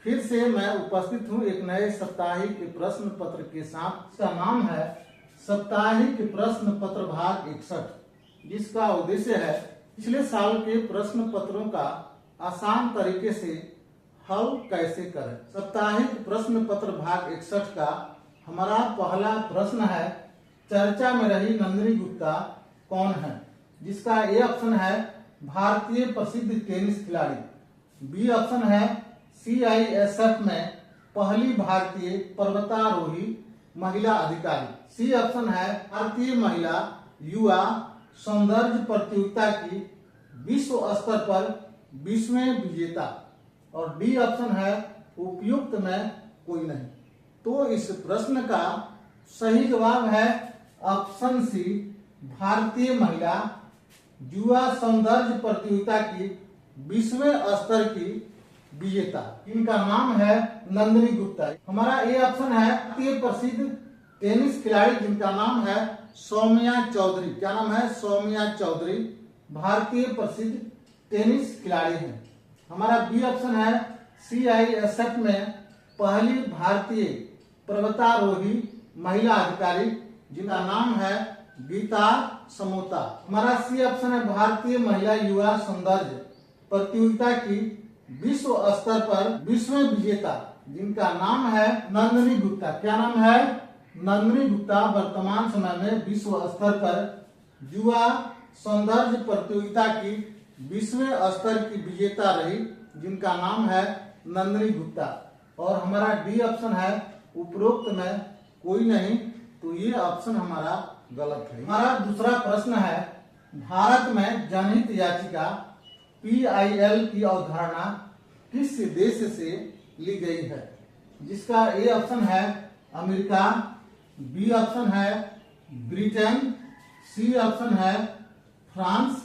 फिर से मैं उपस्थित हूँ एक नए साप्ताहिक प्रश्न पत्र के साथ। इसका नाम है साप्ताहिक प्रश्न पत्र भाग 61, जिसका उद्देश्य है पिछले साल के प्रश्न पत्रों का आसान तरीके से हल कैसे करें। साप्ताहिक प्रश्न पत्र भाग 61 का हमारा पहला प्रश्न है, चर्चा में रही नंदिनी गुप्ता कौन है? जिसका ए ऑप्शन है भारतीय प्रसिद्ध टेनिस खिलाड़ी। बी ऑप्शन है CISF में पहली भारतीय पर्वतारोही महिला अधिकारी। सी ऑप्शन है भारतीय महिला युवा सौंदर्य प्रतियोगिता की विश्व स्तर पर 20वें विजेता। और डी ऑप्शन है उपयुक्त में कोई नहीं। तो इस प्रश्न का सही जवाब है ऑप्शन सी, भारतीय महिला युवा सौंदर्य प्रतियोगिता की 20वें स्तर की विजेता। इनका नाम है नंदिनी गुप्ता। हमारा ए ऑप्शन है भारतीय प्रसिद्ध टेनिस खिलाड़ी जिनका नाम है सौम्या चौधरी। क्या नाम है? सौम्या चौधरी भारतीय प्रसिद्ध टेनिस खिलाड़ी हैं। हमारा बी ऑप्शन है CISF में पहली भारतीय पर्वतारोही महिला अधिकारी जिनका नाम है गीता समोता। हमारा सी ऑप्शन है भारतीय महिला युवा सौंदर्य प्रतियोगिता की विश्व स्तर पर 20वें विजेता जिनका नाम है नंदिनी गुप्ता। क्या नाम है? नंदिनी गुप्ता वर्तमान समय में विश्व स्तर पर युवा सौंदर्य प्रतियोगिता की 20वें स्तर की विजेता रही जिनका नाम है नंदिनी गुप्ता। और हमारा डी ऑप्शन है उपरोक्त में कोई नहीं, तो ये ऑप्शन हमारा गलत है। हमारा दूसरा प्रश्न है, भारत में जनहित याचिका PIL की अवधारणा किस देश से ली गई है? जिसका ए ऑप्शन है अमेरिका, बी ऑप्शन है ब्रिटेन, सी ऑप्शन है फ्रांस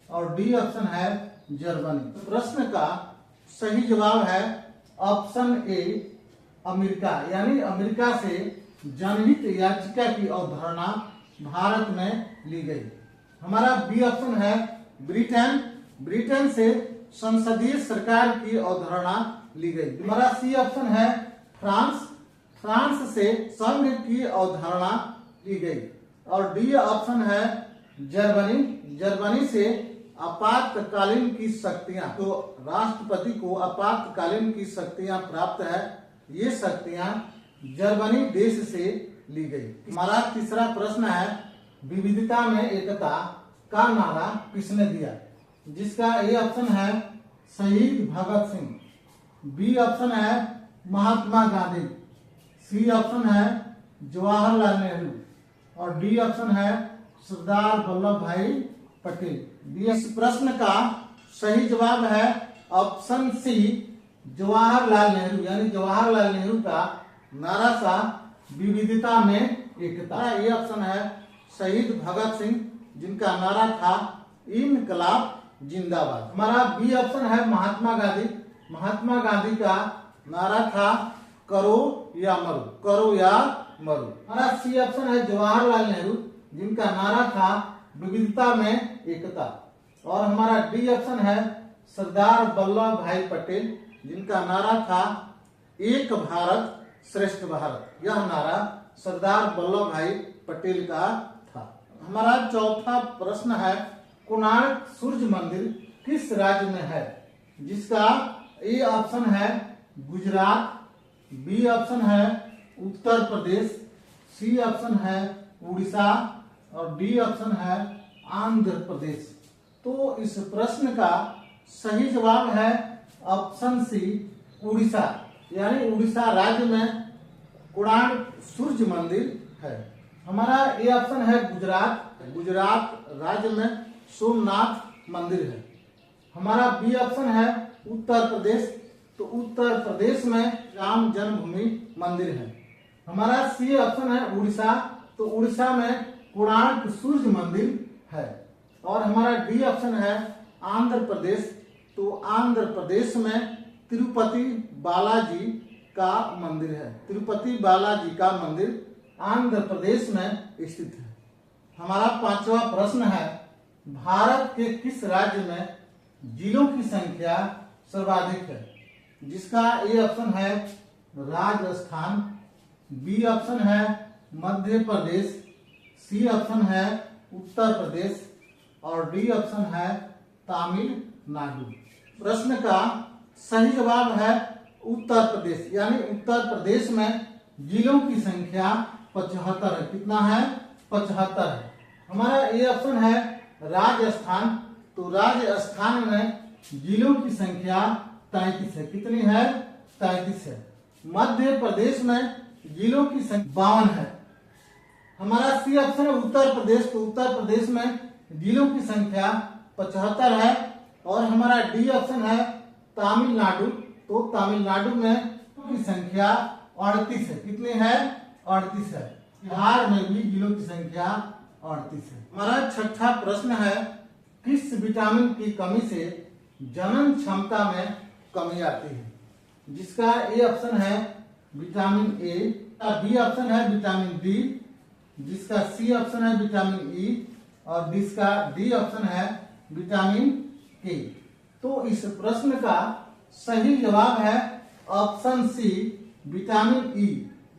और डी ऑप्शन है जर्मनी। प्रश्न का सही जवाब है ऑप्शन ए, अमेरिका। यानी अमेरिका से जनहित याचिका की अवधारणा भारत में ली गई। हमारा बी ऑप्शन है ब्रिटेन, ब्रिटेन से संसदीय सरकार की अवधारणा ली गई। हमारा सी ऑप्शन है फ्रांस, फ्रांस से संघ की अवधारणा ली गई। और डी ऑप्शन है जर्मनी, जर्मनी से आपातकालीन की शक्तियां, तो राष्ट्रपति को आपातकालीन की शक्तियां प्राप्त है, ये शक्तियां जर्मनी देश से ली गई। हमारा तीसरा प्रश्न है, विविधता में एकता का नारा किसने दिया? जिसका ए ऑप्शन है शहीद भगत सिंह, बी ऑप्शन है महात्मा गांधी, सी ऑप्शन है जवाहरलाल नेहरू और डी ऑप्शन है सरदार वल्लभ भाई पटेल। इस प्रश्न का सही जवाब है ऑप्शन सी, जवाहरलाल नेहरू। यानी जवाहरलाल नेहरू का नारा था विविधता में एकता। ये ऑप्शन है शहीद भगत सिंह जिनका नारा था इनकलाब जिंदाबाद। हमारा बी ऑप्शन है महात्मा गांधी, महात्मा गांधी का नारा था करो या मरो, करो या मरो। हमारा सी ऑप्शन है जवाहरलाल नेहरू जिनका नारा था विविधता में एकता। और हमारा डी ऑप्शन है सरदार वल्लभ भाई पटेल जिनका नारा था एक भारत श्रेष्ठ भारत। यह नारा सरदार वल्लभ भाई पटेल का था। हमारा चौथा प्रश्न है, कोणार्क सूर्य मंदिर किस राज्य में है? जिसका ए ऑप्शन है गुजरात, बी ऑप्शन है उत्तर प्रदेश, सी ऑप्शन है उड़ीसा और डी ऑप्शन है आंध्र प्रदेश। तो इस प्रश्न का सही जवाब है ऑप्शन सी, उड़ीसा। यानी उड़ीसा राज्य में कोणार्क सूर्य मंदिर है। हमारा ए ऑप्शन है गुजरात, गुजरात राज्य में सोमनाथ मंदिर है। हमारा बी ऑप्शन है उत्तर प्रदेश, तो उत्तर प्रदेश में राम जन्मभूमि मंदिर है। हमारा सी ऑप्शन है उड़ीसा, तो उड़ीसा में कोणार्क सूर्य मंदिर है। और हमारा डी ऑप्शन है आंध्र प्रदेश, तो आंध्र प्रदेश में तिरुपति बालाजी का मंदिर है। तिरुपति बालाजी का मंदिर आंध्र प्रदेश में स्थित है। हमारा पांचवा प्रश्न है, भारत के किस राज्य में जिलों की संख्या सर्वाधिक है? जिसका ए ऑप्शन है राजस्थान, बी ऑप्शन है मध्य प्रदेश, सी ऑप्शन है उत्तर प्रदेश और डी ऑप्शन है तमिलनाडु। प्रश्न का सही जवाब है उत्तर प्रदेश, यानी उत्तर प्रदेश में जिलों की संख्या 75 है। कितना है? 75 है। हमारा ए ऑप्शन है राजस्थान, तो राजस्थान में जिलों की संख्या 33 है। कितनी है? 33 है। मध्य प्रदेश में जिलों की संख्या 52 है। हमारा सी ऑप्शन है उत्तर प्रदेश, तो उत्तर प्रदेश में जिलों की संख्या 75 है। और हमारा डी ऑप्शन है तमिलनाडु, तो तमिलनाडु में की संख्या 38 है। कितनी है? 38 है। बिहार में भी जिलों की संख्या 38 है। हमारा छठा प्रश्न है, किस विटामिन की कमी से जनन क्षमता में कमी आती है? जिसका ए ऑप्शन है विटामिन ए, बी ऑप्शन है विटामिन डी, जिसका सी ऑप्शन है विटामिन ई और जिसका डी ऑप्शन है विटामिन के। तो इस प्रश्न का सही जवाब है option C vitamin E.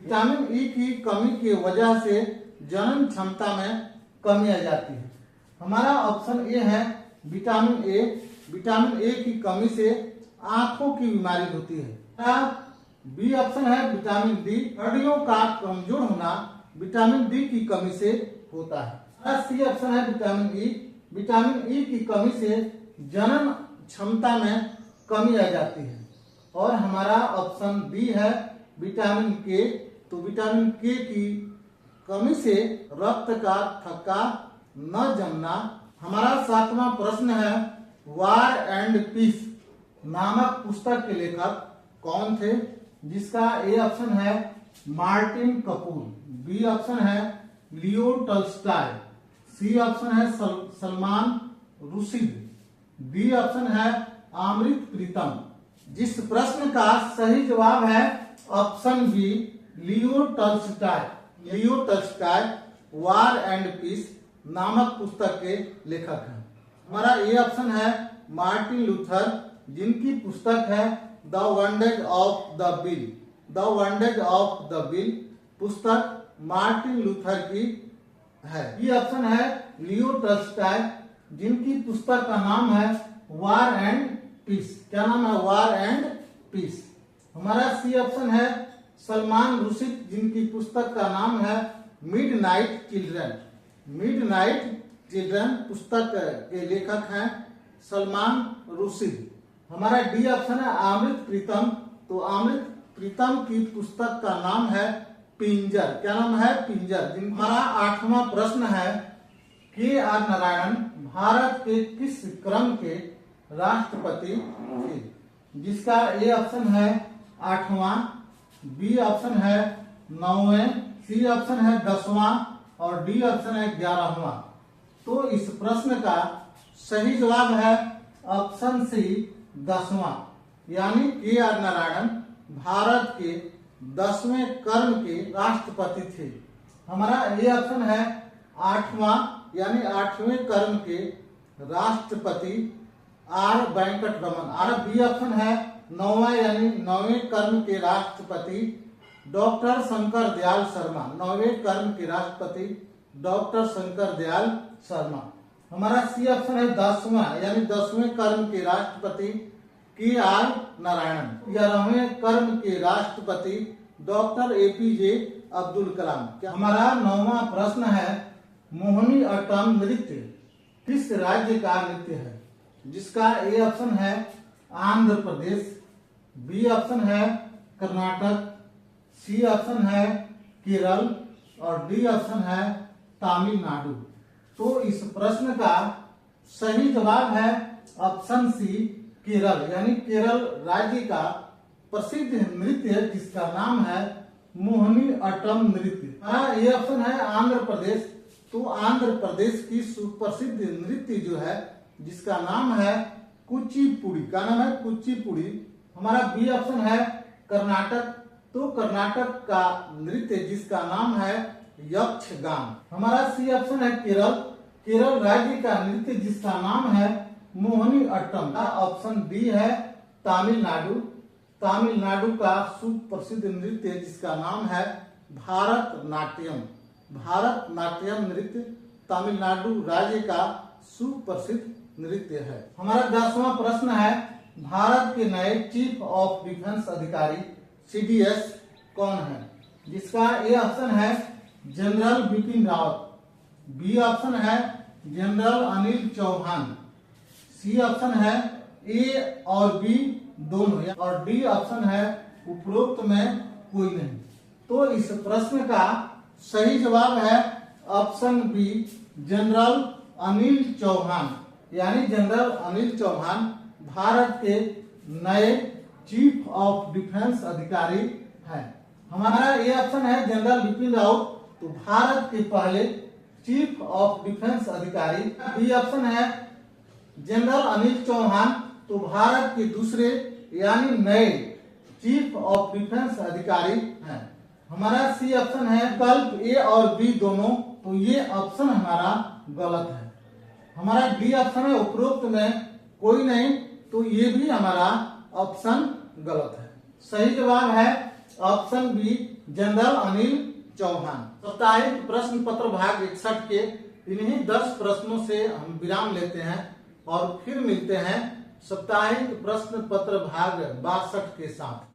Vitamin E की कमी की वजह से जनन क्षमता में कमी आ जाती है। हमारा ऑप्शन ए है विटामिन ए। विटामिन ए की कमी से आंखों की बीमारी होती है। बी ऑप्शन है विटामिन डी, हड्डियों का कमजोर होना विटामिन डी की कमी से होता है। सी ऑप्शन है विटामिन ई। विटामिन ई की कमी से जनन क्षमता में कमी आ जाती है। और हमारा ऑप्शन डी है विटामिन के, तो विटामिन के की कमी से रक्त का थक्का न जमना। हमारा सातवां प्रश्न है, वार एंड पीस नामक पुस्तक के लेखक कौन थे? जिसका ए ऑप्शन है मार्टिन कपूर, बी ऑप्शन है लियो टॉल्स्टॉय, सी ऑप्शन है सलमान रुश्दी, डी ऑप्शन है अमृत प्रीतम। जिस प्रश्न का सही जवाब है option B Leo Tolstoy. Leo Tolstoy War and Peace नामक पुस्तक के लेखक हैं। हमारा ए ऑप्शन है मार्टिन लूथर, जिनकी पुस्तक है the wonders of the bill. The wonders of the bill पुस्तक मार्टिन लूथर की है। ये ऑप्शन है लियो टॉल्स्टॉय, जिनकी पुस्तक का नाम है वार एंड पीस। क्या नाम है? वार एंड पीस। हमारा सी ऑप्शन है सलमान रुश्दी, जिनकी पुस्तक का नाम है मिडनाइट चिल्ड्रन। मिडनाइट चिल्ड्रन पुस्तक के लेखक हैं सलमान रुश्दी। हमारा डी ऑप्शन है अमृत प्रीतम, तो अमृत प्रीतम की पुस्तक का नाम है पिंजर। क्या नाम है? पिंजर। हमारा आठवां प्रश्न है, के आर नारायणन भारत के किस क्रम के राष्ट्रपति थे? जिसका ए ऑप्शन है 8वां, बी ऑप्शन है 9वें, सी ऑप्शन है 10वां और डी ऑप्शन है 11वां। तो इस प्रश्न का सही जवाब है ऑप्शन सी 10वां, यानी के आर नारायणन भारत के 10वें क्रम के राष्ट्रपति थे। हमारा ए ऑप्शन है 8वां, यानी 8वें क्रम के राष्ट्रपति आर वेंकट रमन। और बी ऑप्शन है 9वां, यानी 9वें क्रम के राष्ट्रपति डॉक्टर शंकर दयाल शर्मा। 9वें क्रम के राष्ट्रपति डॉक्टर शंकर दयाल शर्मा। हमारा सी ऑप्शन है 10वां, यानी 10वें क्रम के राष्ट्रपति के आर नारायणन। 11वें क्रम के राष्ट्रपति डॉक्टर एपीजे अब्दुल कलाम। हमारा 9वां प्रश्न है, मोहिनी अट्टम नृत्य किस राज्य का नृत्य है? जिसका ए ऑप्शन है आंध्र प्रदेश, बी ऑप्शन है कर्नाटक, सी ऑप्शन है केरल और डी ऑप्शन है तमिलनाडु। तो इस प्रश्न का सही जवाब है ऑप्शन सी केरल, यानी केरल राज्य का प्रसिद्ध नृत्य जिसका नाम है मोहिनी अट्टम नृत्य। ये ऑप्शन है आंध्र प्रदेश, तो आंध्र प्रदेश की सुप्रसिद्ध नृत्य जो है जिसका नाम है कुचिपुड़ी। का नाम है कुचिपुड़ी। हमारा बी ऑप्शन है कर्नाटक, तो कर्नाटक का नृत्य जिसका नाम है यक्षगान। हमारा सी ऑप्शन है केरल, केरल राज्य का नृत्य जिसका नाम है मोहिनी अट्टम। ऑप्शन डी है तमिलनाडु, तमिलनाडु का सुप्रसिद्ध नृत्य जिसका नाम है भारतनाट्यम। भारतनाट्यम नृत्य तमिलनाडु राज्य का सुप्रसिद्ध नृत्य है। हमारा 10वां प्रश्न है, भारत के नए चीफ ऑफ डिफेंस अधिकारी सीडीएस कौन है? जिसका ए ऑप्शन है general Bipin Rawat, B option है general Anil Chauhan, C option है ए और बी दोनों, और डी ऑप्शन है उपरोक्त में कोई नहीं। तो इस प्रश्न का सही जवाब है option B general Anil Chauhan. यानी जनरल अनिल चौहान भारत के नए चीफ ऑफ डिफेंस अधिकारी हैं। हमारा ये ऑप्शन है जनरल बिपिन रावत, तो भारत के पहले चीफ ऑफ डिफेंस अधिकारी। बी ऑप्शन है जनरल अनिल चौहान, तो भारत के दूसरे यानी नए चीफ ऑफ डिफेंस अधिकारी हैं। हमारा सी ऑप्शन है विकल्प ए और बी दोनों, तो ये ऑप्शन हमारा गलत है। हमारा डी ऑप्शन है उपरोक्त में कोई नहीं, तो ये भी हमारा ऑप्शन गलत है। सही जवाब है option B general Anil Chauhan. साप्ताहिक प्रश्न पत्र भाग 61 के इन्हीं 10 प्रश्नों से हम विराम लेते हैं और फिर मिलते हैं साप्ताहिक प्रश्न पत्र भाग 62 के साथ।